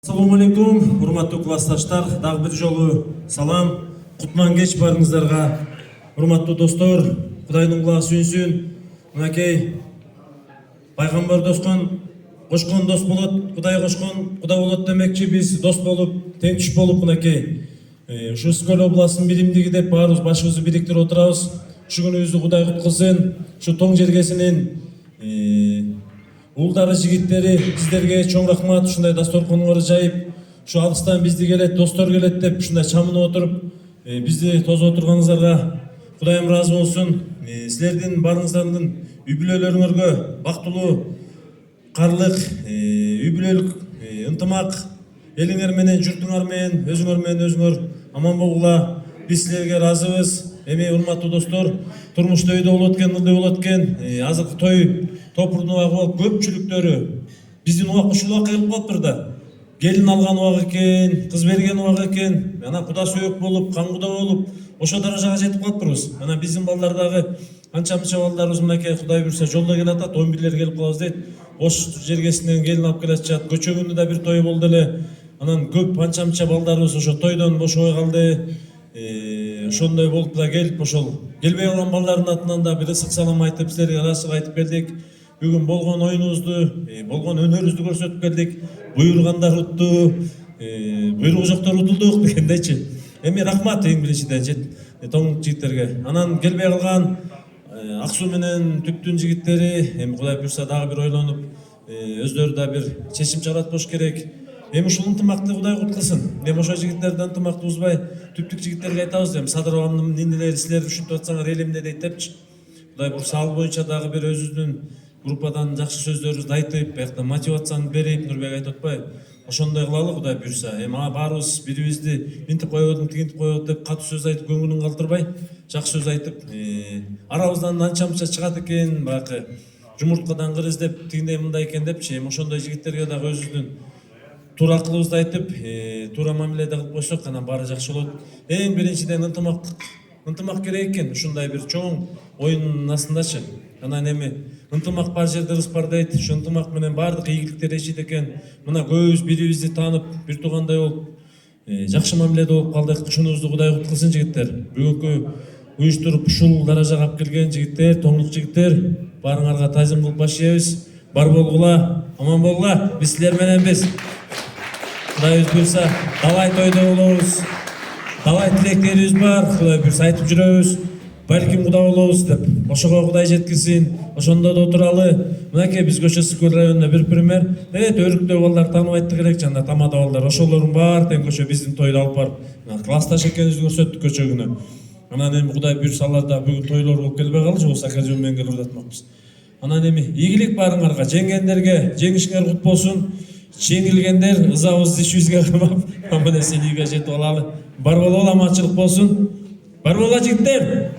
Assalamu алейкум, урматтуу классташтар, дагы бир жолу салам, кутман кеч барыңыздарга. Урматтуу достор, Кудайдын кулагы сүйүнсүн. Мынакей пайгамбар кошкон дос болот, Кудай кошкон Куда болот демекчи, биз дос болуп, теңдиш болуп мынакей ушу Скөл областынын биримдиги деп баарыбыз башыбызды бириктирип отурабыз. Ушу күнүбүздү Кудай куткузсын. Ушу тоң жергесинин уулдары, жигиттери, сиздерге чоң рахмат. Ушундай дасторконгорду жайып, ушу алыстан бизди келет, достор келет деп ушундай чамынып отуруп, бизди тосуп отурганыңыздарга Кудайым ыраазы болсун. Силердин барыңыздардын үй бүлөлөрүңөргө бактылуу, карлык, үй бүлөлүк ынтымак, элиңер менен, журтуңар менен, өзүңөр аман болгула. Биз силерге ыраазыбыз. Эми урматтуу достор, турмушта өйдө болот экен, ылдый болот экен. Азыркы той топурдун убагы көпчүлүктөрү биздин убак ушул убакка келип калыптыр да. Келин алган убак экен, кыз берген убак экен. Ана куда сөөк болуп, кан куда болуп, ошо даражага жетип калыптырбыз. Ана биздин балдар дагы анча-мынча балдарыбыз мынакей Кудай буйрса жолдо келатат, 11-лер келип калабыз дейт. Ош жергесинен келин алып келатышат. Көчөгүндө да бир той болду эле. Анан көп анча-мынча балдарыбыз ошо тойдон бошобой калды. Ошондой болуп да келип, ошол келбей калган балдардын атынан да бир ысык салам айтып, силерге ыраазычылык айтып келдик. Бүгүн болгон оюнубузду, болгон өнөрүбүздү көрсөтүп келдик. Буйругандар утту, буйругу жоктор утулдук дегендейчи. Эми рахмат эң биринчиден тоң жигиттерге. Анан келбей калган Ак Суу менен Түптүн жигиттери эми Кудай буйрса дагы бир ойлонуп, өздөрү да бир чечим чыгарат болуш керек. Эми ушул ынтымакты Кудай куткузсын. Эми ошо жигиттерди ынтымакты бузбай, түптүк жигиттерге айтабыз. Эми Садыр абамдын нинелери силер ушинтип атсаңар элимде дейт депчи. Кудай буйрса ал боюнча дагы бир өзүбүздүн группадан жакшы сөздөрүбүздү айтып, биякта мотивацияны берип, Нурбек айтып атпайбы? Ошондой кылалы Кудай буйрса. Эми баарыбыз бирибизди минтип койбодум, тигинтип койбодум деп катуу сөз айтып көңүлүн калтырбай, жакшы сөз айтып, арабыздан анча-мынча чыгат экен, баягы жумурткадан кыр издеп, тигиндей мындай экен депчи. Эми ошондой жигиттерге дагы өзүбүздүн туура акылыбызды айтып, туура мамиледе кылып койсок, анан баары жакшы болот. Эң биринчиден ынтымак керек экен, ушундай бир чоң оюндун астындачы. Анан эми ынтымак бар жерде ырыс бар дейт. Ушу ынтымак менен баардык ийгиликтер эчит экен. Мына көбүбүз бирибизди таанып, бир туугандай болуп, жакшы мамиледе болуп калдык. Ушунубузду Кудай куткузсын жигиттер. Бүгүнкү уюштуруп ушул даражага алып келген жигиттер, тоңдук жигиттер, баарыңарга таазим кылып баш ийебиз. Бар болгула, аман болгула. Биз силер мененбиз. Кудайыбыз буйрса талай тойдо болобуз. Талай тилектерибиз бар. Кудай буйрса айтып жүрөбүз. Балким Куда болобуз деп. Ошого Кудай жеткирсин. Ошондо да отуралы. Мынакей биз Көчө Скөл районунда бир пример. Өрүктөө балдар тааныбайт керек, жана тамада балдар. Ошолордун баары тең көчө биздин тойду алып барып, классташ экенибизди көрсөттүк көчөгүнө. Анан эми Кудай буйрса алар да бүгүн тойлор болуп келбей калды, жоксо академия менен келип атмакпыз. Анан эми ийгилик барыңарга, жеңгендерге жеңишиңер кут болсун. Жеңилгендер ызабызды ичибизге кыймап, аман эсен үйгө жетип алалы. Бар бололу, аманчылык болсун. Бар бололу жигиттер.